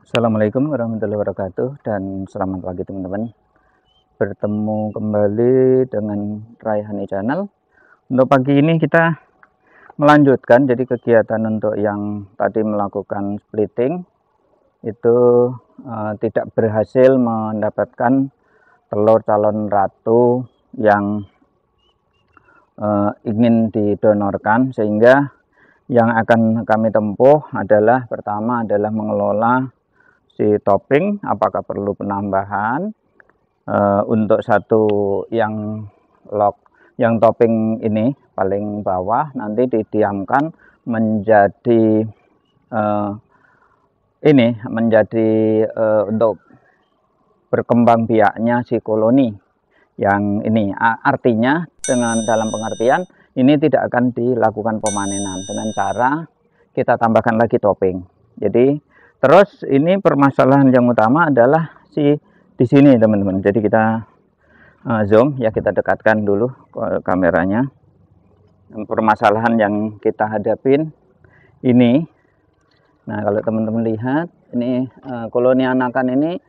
Assalamualaikum warahmatullahi wabarakatuh dan selamat pagi teman-teman. Bertemu kembali dengan Raihani Channel. Untuk pagi ini kita melanjutkan jadi kegiatan untuk yang tadi melakukan splitting itu tidak berhasil mendapatkan telur calon ratu yang ingin didonorkan, sehingga yang akan kami tempuh adalah pertama adalah mengelola si topping, apakah perlu penambahan untuk satu yang topping ini paling bawah nanti didiamkan menjadi untuk berkembang biaknya si koloni yang ini. Artinya dalam pengertian ini tidak akan dilakukan pemanenan dengan cara kita tambahkan lagi topping. Jadi terus ini permasalahan yang utama adalah di sini teman-teman. Jadi kita zoom ya, kita dekatkan dulu kameranya. Permasalahan yang kita hadapin ini. Nah, kalau teman-teman lihat ini koloni anakan ini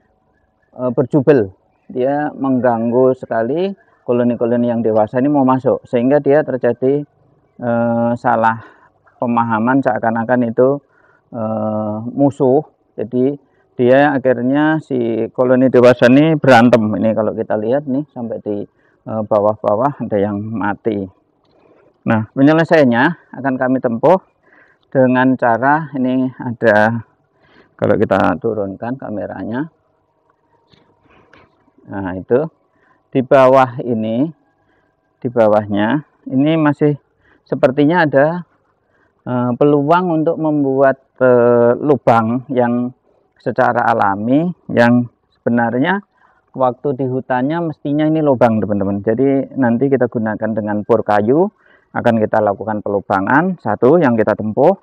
berjubel. Dia mengganggu sekali koloni-koloni yang dewasa ini mau masuk, sehingga dia terjadi salah pemahaman seakan-akan itu musuh. Jadi dia akhirnya si koloni dewasa ini berantem. Ini kalau kita lihat nih sampai di bawah-bawah ada yang mati. Nah, penyelesaiannya akan kami tempuh dengan cara ini. Ada, kalau kita turunkan kameranya, nah itu di bawah ini, di bawahnya ini masih sepertinya ada peluang untuk membuat lubang yang secara alami, yang sebenarnya waktu di hutannya mestinya ini lubang teman-teman. Jadi nanti kita gunakan dengan bor kayu, akan kita lakukan pelubangan satu yang kita tempuh,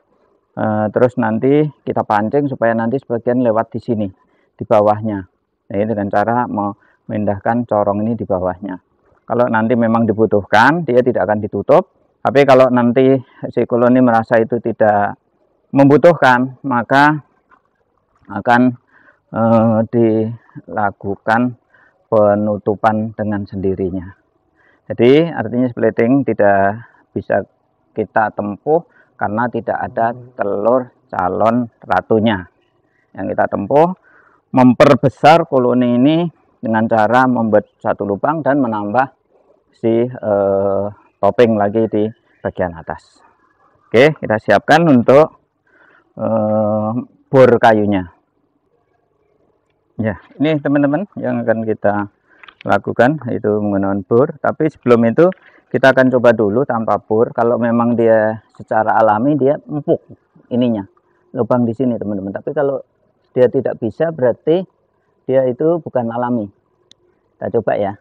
terus nanti kita pancing supaya nanti sebagian lewat di sini di bawahnya. Nah, ini dengan cara memindahkan corong ini di bawahnya. Kalau nanti memang dibutuhkan, dia tidak akan ditutup. Tapi kalau nanti si koloni merasa itu tidak membutuhkan, maka akan dilakukan penutupan dengan sendirinya. Jadi artinya splitting tidak bisa kita tempuh karena tidak ada telur calon ratunya. Yang kita tempuh memperbesar koloni ini dengan cara membuat satu lubang dan menambah si topping lagi di bagian atas. Oke, kita siapkan untuk bor kayunya. Ya, ini teman-teman yang akan kita lakukan itu menggunakan bor. Tapi sebelum itu kita akan coba dulu tanpa bor. Kalau memang dia secara alami dia empuk ininya, lubang di sini teman-teman. Tapi kalau dia tidak bisa, berarti dia itu bukan alami. Kita coba ya.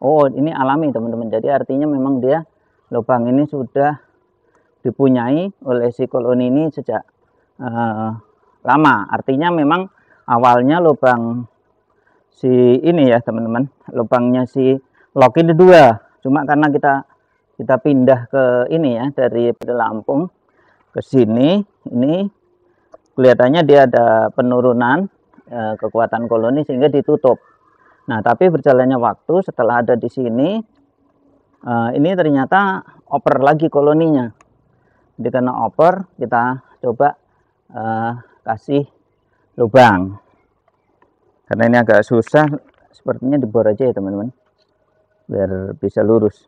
Oh, ini alami teman-teman. Jadi artinya memang dia lubang ini sudah dipunyai oleh si koloni ini sejak lama. Artinya memang awalnya lubang si ini ya teman-teman, lubangnya si log ini dua. Cuma karena kita pindah ke ini ya, dari Lampung ke sini, ini kelihatannya dia ada penurunan kekuatan koloni sehingga ditutup. Nah, tapi berjalannya waktu setelah ada di sini, ini ternyata oper lagi koloninya. Jadi karena oper, kita coba kasih lubang. Karena ini agak susah, sepertinya dibor aja ya teman-teman, biar bisa lurus.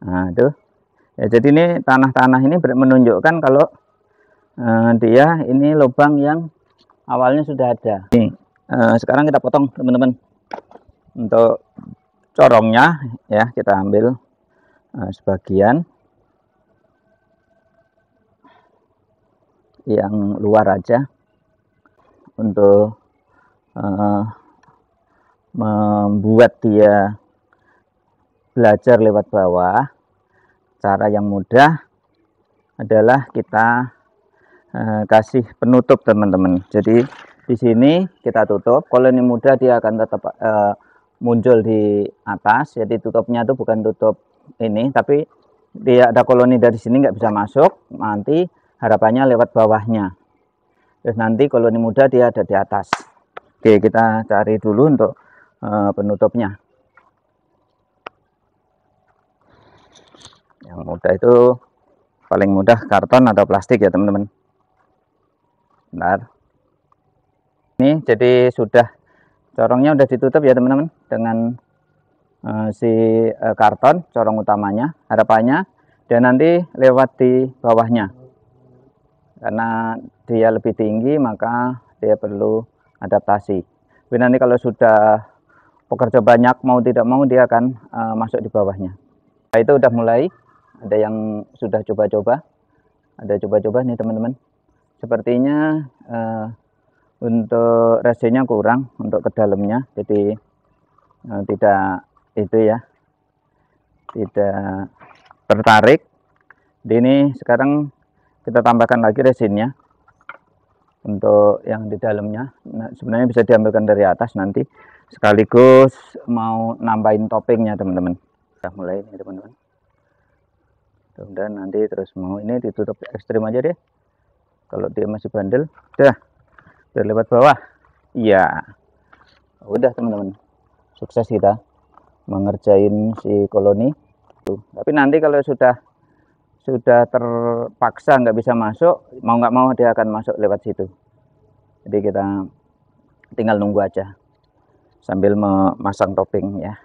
Nah itu ya, jadi ini tanah-tanah ini menunjukkan kalau dia ini lubang yang awalnya sudah ada. Ini, sekarang kita potong teman-teman. Untuk corongnya ya, kita ambil sebagian yang luar aja untuk membuat dia belajar lewat bawah. Cara yang mudah adalah kita kasih penutup teman-teman. Jadi di sini kita tutup. Koloni muda dia akan tetap muncul di atas. Jadi tutupnya itu bukan tutup ini, tapi dia ada koloni dari sini nggak bisa masuk. Nanti harapannya lewat bawahnya. Terus nanti koloni muda dia ada di atas. Oke, kita cari dulu untuk penutupnya. Yang mudah itu paling mudah karton atau plastik ya teman-teman. Bentar. Ini jadi sudah corongnya udah ditutup ya teman-teman dengan si karton corong utamanya. Harapannya dia nanti lewat di bawahnya. Karena dia lebih tinggi maka dia perlu adaptasi. Tapi nanti kalau sudah pekerja banyak mau tidak mau dia akan masuk di bawahnya. Nah, itu udah mulai. Ada yang sudah coba-coba. Ada coba-coba nih teman-teman. Sepertinya untuk resinnya kurang untuk ke dalamnya. Jadi tidak itu ya. Tidak tertarik. Jadi ini sekarang kita tambahkan lagi resinnya untuk yang di dalamnya. Nah, sebenarnya bisa diambilkan dari atas nanti sekaligus mau nambahin toppingnya teman-teman. Kita mulai ini teman-teman. Dan nanti terus mau ini ditutup ekstrim aja deh. Kalau dia masih bandel, udah biar lewat bawah. Iya, udah teman-teman, sukses kita mengerjain si koloni. Tapi nanti kalau sudah terpaksa nggak bisa masuk, mau nggak mau dia akan masuk lewat situ. Jadi kita tinggal nunggu aja sambil memasang topping ya.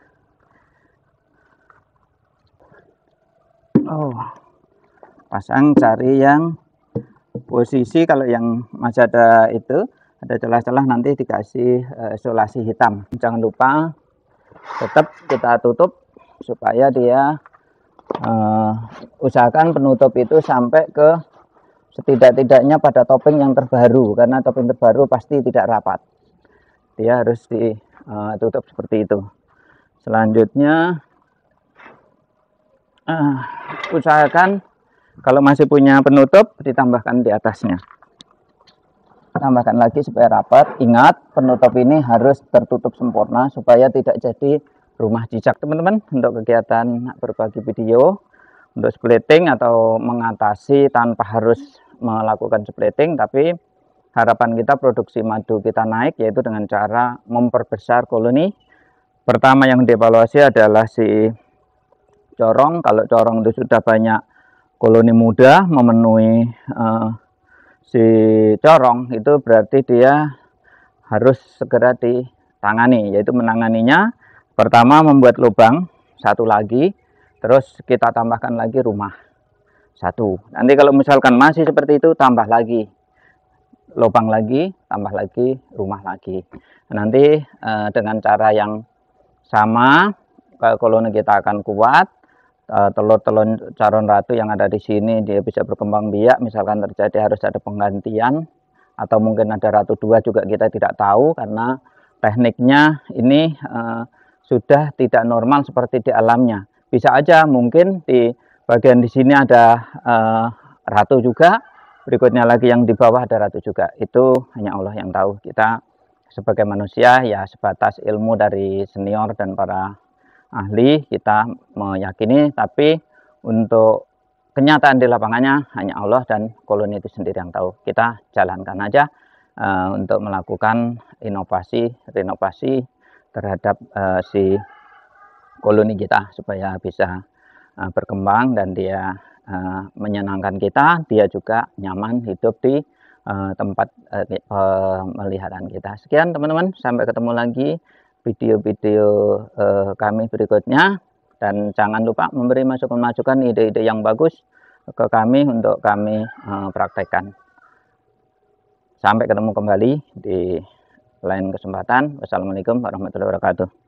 Oh, pasang, cari yang posisi kalau yang masih ada itu ada celah-celah nanti dikasih isolasi hitam. Jangan lupa tetap kita tutup supaya dia usahakan penutup itu sampai ke setidak-tidaknya pada topping yang terbaru, karena topping terbaru pasti tidak rapat, dia harus ditutup seperti itu. Selanjutnya usahakan kalau masih punya penutup ditambahkan di atasnya, tambahkan lagi supaya rapat. Ingat, penutup ini harus tertutup sempurna supaya tidak jadi rumah cicak teman-teman. Untuk kegiatan berbagi video untuk splitting atau mengatasi tanpa harus melakukan splitting, tapi harapan kita produksi madu kita naik yaitu dengan cara memperbesar koloni. Pertama yang dievaluasi adalah si corong. Kalau corong itu sudah banyak koloni muda memenuhi si corong, itu berarti dia harus segera ditangani, yaitu menanganinya pertama membuat lubang satu lagi, terus kita tambahkan lagi rumah satu. Nanti kalau misalkan masih seperti itu, tambah lagi lubang lagi, tambah lagi rumah lagi. Nanti dengan cara yang sama koloni kita akan kuat. Telur-telur calon ratu yang ada di sini dia bisa berkembang biak. Misalkan terjadi harus ada penggantian atau mungkin ada ratu dua juga kita tidak tahu, karena tekniknya ini sudah tidak normal seperti di alamnya. Bisa aja mungkin di bagian di sini ada ratu juga, berikutnya lagi yang di bawah ada ratu juga. Itu hanya Allah yang tahu. Kita sebagai manusia ya sebatas ilmu dari senior dan para ahli kita meyakini, tapi untuk kenyataan di lapangannya hanya Allah dan koloni itu sendiri yang tahu. Kita jalankan aja untuk melakukan renovasi terhadap si koloni kita supaya bisa berkembang dan dia menyenangkan kita, dia juga nyaman hidup di tempat pemeliharaan kita. Sekian teman-teman, sampai ketemu lagi video-video kami berikutnya, dan jangan lupa memberi masukan-masukan ide-ide yang bagus ke kami untuk kami praktekkan. Sampai ketemu kembali di lain kesempatan. Wassalamualaikum warahmatullahi wabarakatuh.